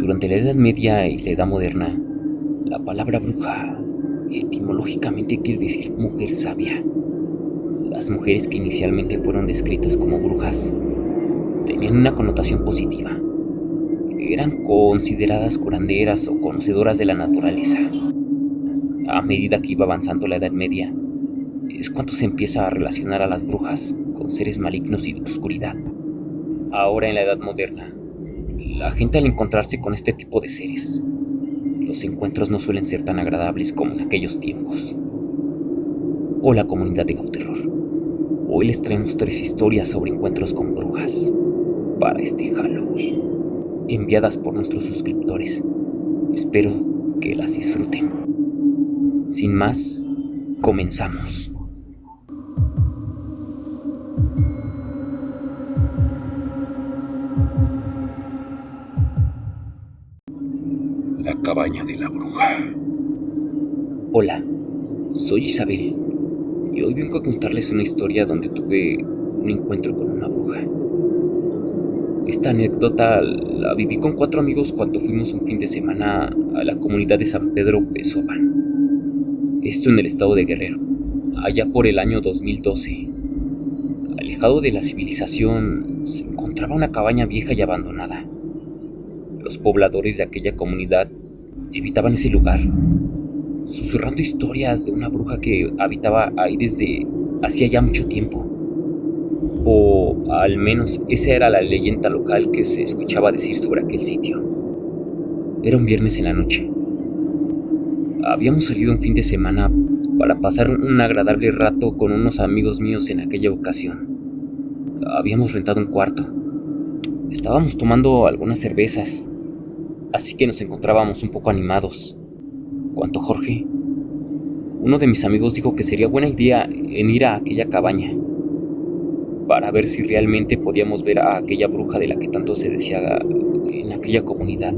Durante la Edad Media y la Edad Moderna, la palabra bruja etimológicamente quiere decir mujer sabia. Las mujeres que inicialmente fueron descritas como brujas tenían una connotación positiva. Eran consideradas curanderas o conocedoras de la naturaleza. A medida que iba avanzando la Edad Media, es cuando se empieza a relacionar a las brujas con seres malignos y de oscuridad. Ahora en la Edad Moderna, la gente al encontrarse con este tipo de seres, los encuentros no suelen ser tan agradables como en aquellos tiempos. Hola comunidad de Gauterror, hoy les traemos 3 historias sobre encuentros con brujas para este Halloween, enviadas por nuestros suscriptores. Espero que las disfruten. Sin más, comenzamos. La cabaña de la bruja. Hola, soy Isabel y hoy vengo a contarles una historia donde tuve un encuentro con una bruja. Esta anécdota la viví con 4 amigos cuando fuimos un fin de semana a la comunidad de San Pedro Pezoban. Esto en el estado de Guerrero, allá por el año 2012. Alejado de la civilización se encontraba una cabaña vieja y abandonada. Los pobladores de aquella comunidad evitaban ese lugar, susurrando historias de una bruja que habitaba ahí desde hacía ya mucho tiempo. O al menos esa era la leyenda local que se escuchaba decir sobre aquel sitio. Era un viernes en la noche. Habíamos salido un fin de semana para pasar un agradable rato con unos amigos míos en aquella ocasión. Habíamos rentado un cuarto. Estábamos tomando algunas cervezas, así que nos encontrábamos un poco animados, cuando Jorge, uno de mis amigos, dijo que sería buena idea en ir a aquella cabaña para ver si realmente podíamos ver a aquella bruja de la que tanto se decía en aquella comunidad.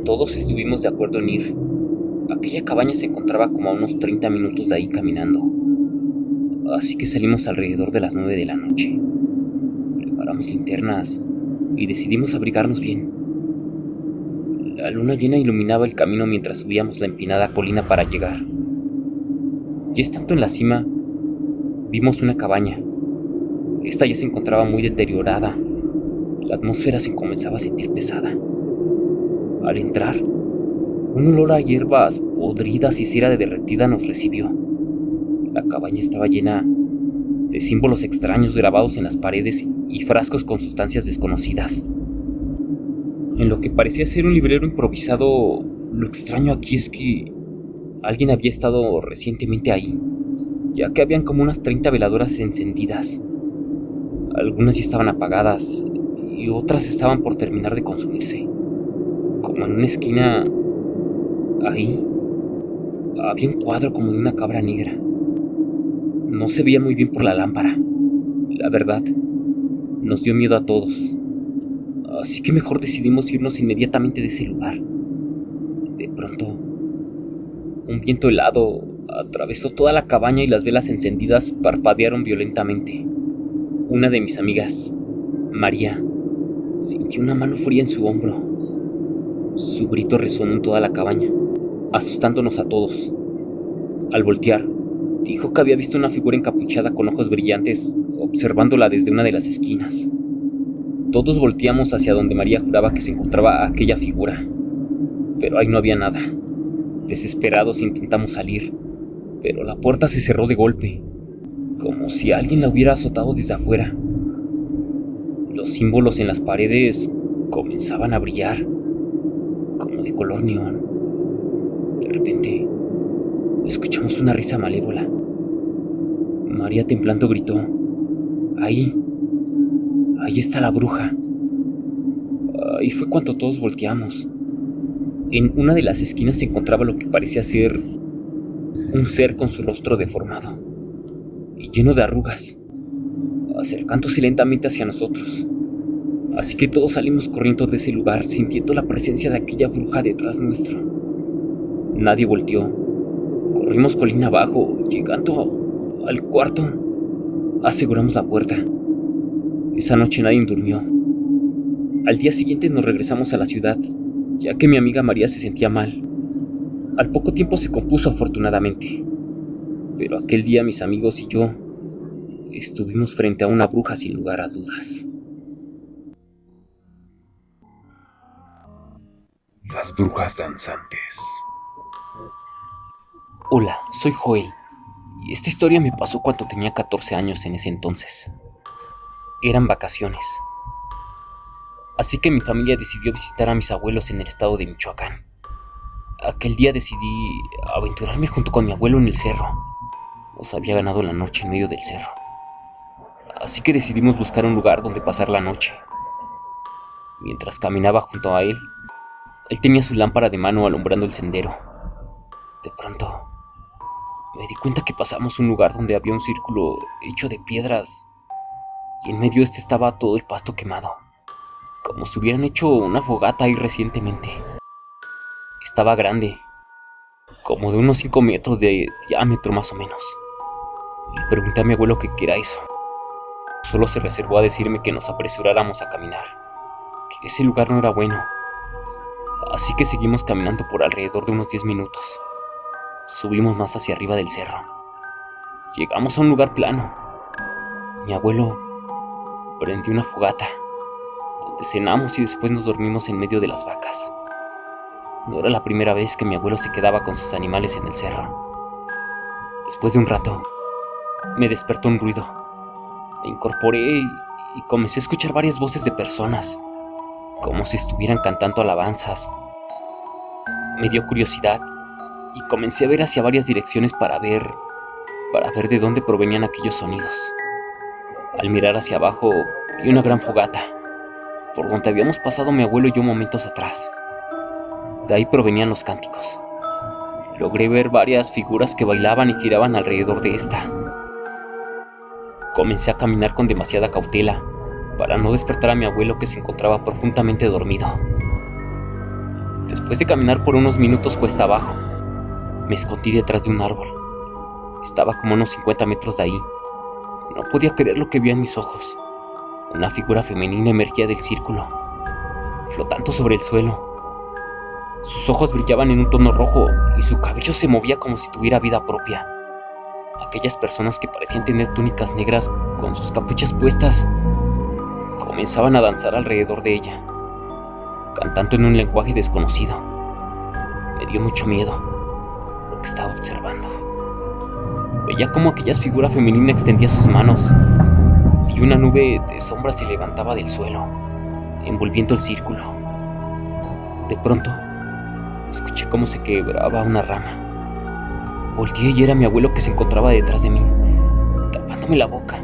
Todos estuvimos de acuerdo en ir. Aquella cabaña se encontraba como a unos 30 minutos de ahí caminando, así que salimos alrededor de las 9 de la noche. Preparamos linternas y decidimos abrigarnos bien. La luna llena iluminaba el camino mientras subíamos la empinada colina para llegar. Ya estando en la cima, vimos una cabaña. Esta ya se encontraba muy deteriorada. La atmósfera se comenzaba a sentir pesada. Al entrar, un olor a hierbas podridas y cera derretida nos recibió. La cabaña estaba llena de símbolos extraños grabados en las paredes y frascos con sustancias desconocidas. En lo que parecía ser un librero improvisado, lo extraño aquí es que alguien había estado recientemente ahí, ya que habían como unas 30 veladoras encendidas. Algunas ya estaban apagadas y otras estaban por terminar de consumirse. Como en una esquina, ahí, había un cuadro como de una cabra negra. No se veía muy bien por la lámpara. La verdad, nos dio miedo a todos. Así que mejor decidimos irnos inmediatamente de ese lugar. De pronto, un viento helado atravesó toda la cabaña y las velas encendidas parpadearon violentamente. Una de mis amigas, María, sintió una mano fría en su hombro. Su grito resonó en toda la cabaña, asustándonos a todos. Al voltear, dijo que había visto una figura encapuchada con ojos brillantes observándola desde una de las esquinas. Todos volteamos hacia donde María juraba que se encontraba aquella figura, pero ahí no había nada. Desesperados intentamos salir, pero la puerta se cerró de golpe, como si alguien la hubiera azotado desde afuera. Los símbolos en las paredes comenzaban a brillar, como de color neón. De repente, escuchamos una risa malévola. María temblando gritó: ¡Ahí! ¡Ahí está la bruja! Ahí fue cuando todos volteamos. En una de las esquinas se encontraba lo que parecía ser un ser con su rostro deformado y lleno de arrugas, acercándose lentamente hacia nosotros. Así que todos salimos corriendo de ese lugar, sintiendo la presencia de aquella bruja detrás nuestro. Nadie volteó. Corrimos colina abajo. Llegando al cuarto, aseguramos la puerta. Esa noche nadie durmió. Al día siguiente nos regresamos a la ciudad ya que mi amiga María se sentía mal. Al poco tiempo se compuso afortunadamente, pero aquel día mis amigos y yo estuvimos frente a una bruja sin lugar a dudas. Las brujas danzantes. Hola, soy Joel, y esta historia me pasó cuando tenía 14 años en ese entonces. Eran vacaciones, así que mi familia decidió visitar a mis abuelos en el estado de Michoacán. Aquel día decidí aventurarme junto con mi abuelo en el cerro. Nos había ganado la noche en medio del cerro, así que decidimos buscar un lugar donde pasar la noche. Mientras caminaba junto a él tenía su lámpara de mano alumbrando el sendero. De pronto, me di cuenta que pasamos un lugar donde había un círculo hecho de piedras y en medio de este estaba todo el pasto quemado, como si hubieran hecho una fogata ahí recientemente. Estaba grande, como de unos 5 metros de diámetro más o menos. Le pregunté a mi abuelo qué era eso. Solo se reservó a decirme que nos apresuráramos a caminar, que ese lugar no era bueno. Así que seguimos caminando por alrededor de unos 10 minutos. Subimos más hacia arriba del cerro. Llegamos a un lugar plano. Mi abuelo prendió una fogata, donde cenamos y después nos dormimos en medio de las vacas. No era la primera vez que mi abuelo se quedaba con sus animales en el cerro. Después de un rato, me despertó un ruido. Me incorporé y comencé a escuchar varias voces de personas, como si estuvieran cantando alabanzas. Me dio curiosidad y comencé a ver hacia varias direcciones para ver de dónde provenían aquellos sonidos. Al mirar hacia abajo, vi una gran fogata, por donde habíamos pasado mi abuelo y yo momentos atrás. De ahí provenían los cánticos. Logré ver varias figuras que bailaban y giraban alrededor de esta. Comencé a caminar con demasiada cautela para no despertar a mi abuelo, que se encontraba profundamente dormido. Después de caminar por unos minutos cuesta abajo, me escondí detrás de un árbol. Estaba como a unos 50 metros de ahí. No podía creer lo que vi en mis ojos. Una figura femenina emergía del círculo, flotando sobre el suelo. Sus ojos brillaban en un tono rojo y su cabello se movía como si tuviera vida propia. Aquellas personas que parecían tener túnicas negras con sus capuchas puestas comenzaban a danzar alrededor de ella, cantando en un lenguaje desconocido. Me dio mucho miedo lo que estaba observando. Veía cómo aquella figura femenina extendía sus manos y una nube de sombra se levantaba del suelo, envolviendo el círculo. De pronto, escuché cómo se quebraba una rama. Volteé y era mi abuelo, que se encontraba detrás de mí, tapándome la boca,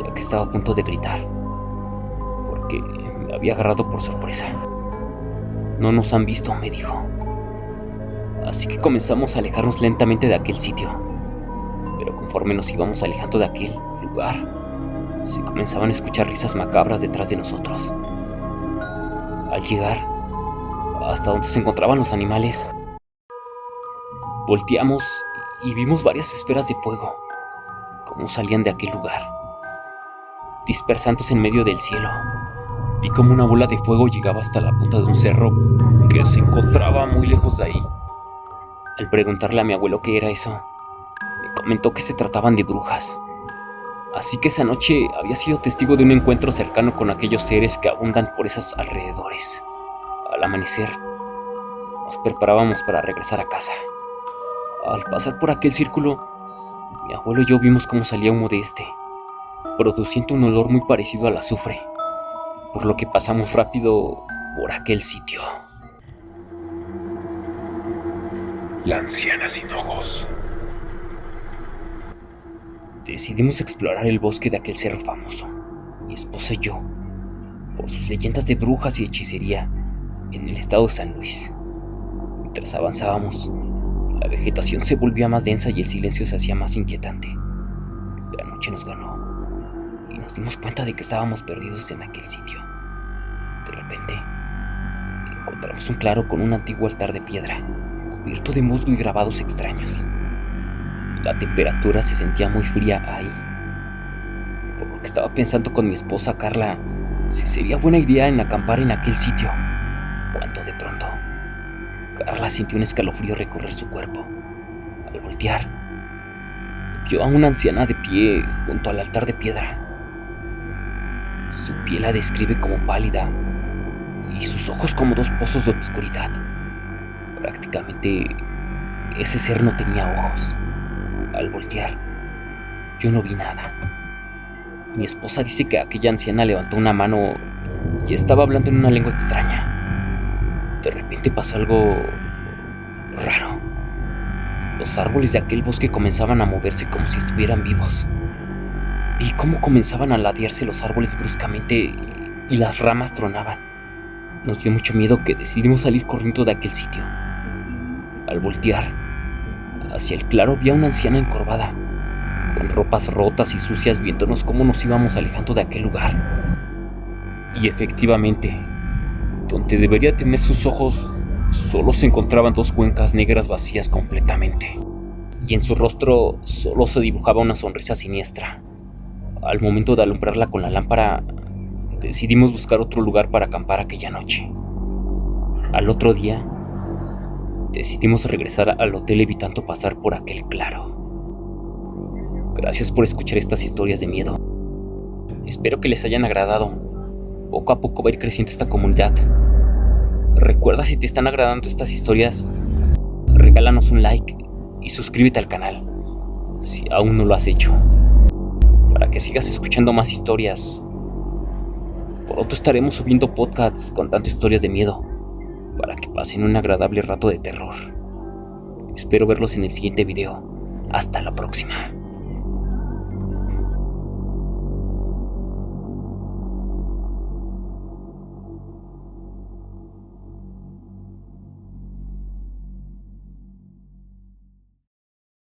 ya que estaba a punto de gritar, porque me había agarrado por sorpresa. No nos han visto, me dijo. Así que comenzamos a alejarnos lentamente de aquel sitio. Pero conforme nos íbamos alejando de aquel lugar, se comenzaban a escuchar risas macabras detrás de nosotros. Al llegar hasta donde se encontraban los animales, volteamos y vimos varias esferas de fuego, como salían de aquel lugar, dispersándose en medio del cielo. Vi como una bola de fuego llegaba hasta la punta de un cerro que se encontraba muy lejos de ahí. Al preguntarle a mi abuelo qué era eso, me comentó que se trataban de brujas. Así que esa noche había sido testigo de un encuentro cercano con aquellos seres que abundan por esos alrededores. Al amanecer, nos preparábamos para regresar a casa. Al pasar por aquel círculo, mi abuelo y yo vimos cómo salía humo de este, produciendo un olor muy parecido al azufre, por lo que pasamos rápido por aquel sitio. La anciana sin ojos. Decidimos explorar el bosque de aquel cerro famoso, mi esposa y yo, por sus leyendas de brujas y hechicería en el estado de San Luis. Mientras avanzábamos, la vegetación se volvía más densa y el silencio se hacía más inquietante. La noche nos ganó y nos dimos cuenta de que estábamos perdidos en aquel sitio. De repente, encontramos un claro con un antiguo altar de piedra, cubierto de musgo y grabados extraños. La temperatura se sentía muy fría ahí, por lo que estaba pensando con mi esposa Carla si sería buena idea en acampar en aquel sitio. cuando de pronto Carla sintió un escalofrío recorrer su cuerpo. Al voltear, vio a una anciana de pie junto al altar de piedra. Su piel la describe como pálida y sus ojos como dos pozos de oscuridad. Prácticamente ese ser no tenía ojos. Al voltear, yo no vi nada. Mi esposa dice que aquella anciana levantó una mano y estaba hablando en una lengua extraña. De repente pasó algo raro. Los árboles de aquel bosque comenzaban a moverse como si estuvieran vivos. Vi cómo comenzaban a ladearse los árboles bruscamente y las ramas tronaban. Nos dio mucho miedo que decidimos salir corriendo de aquel sitio. Al voltear hacia el claro vi a una anciana encorvada, con ropas rotas y sucias, viéndonos cómo nos íbamos alejando de aquel lugar. Y efectivamente, donde debería tener sus ojos, solo se encontraban dos cuencas negras vacías completamente. Y en su rostro solo se dibujaba una sonrisa siniestra. Al momento de alumbrarla con la lámpara, decidimos buscar otro lugar para acampar aquella noche. Al otro día, decidimos regresar al hotel evitando pasar por aquel claro. Gracias por escuchar estas historias de miedo. Espero que les hayan agradado. Poco a poco va a ir creciendo esta comunidad. Recuerda, si te están agradando estas historias, regálanos un like y suscríbete al canal, si aún no lo has hecho, para que sigas escuchando más historias. Pronto estaremos subiendo podcasts contando historias de miedo, para que pasen un agradable rato de terror. Espero verlos en el siguiente video. Hasta la próxima.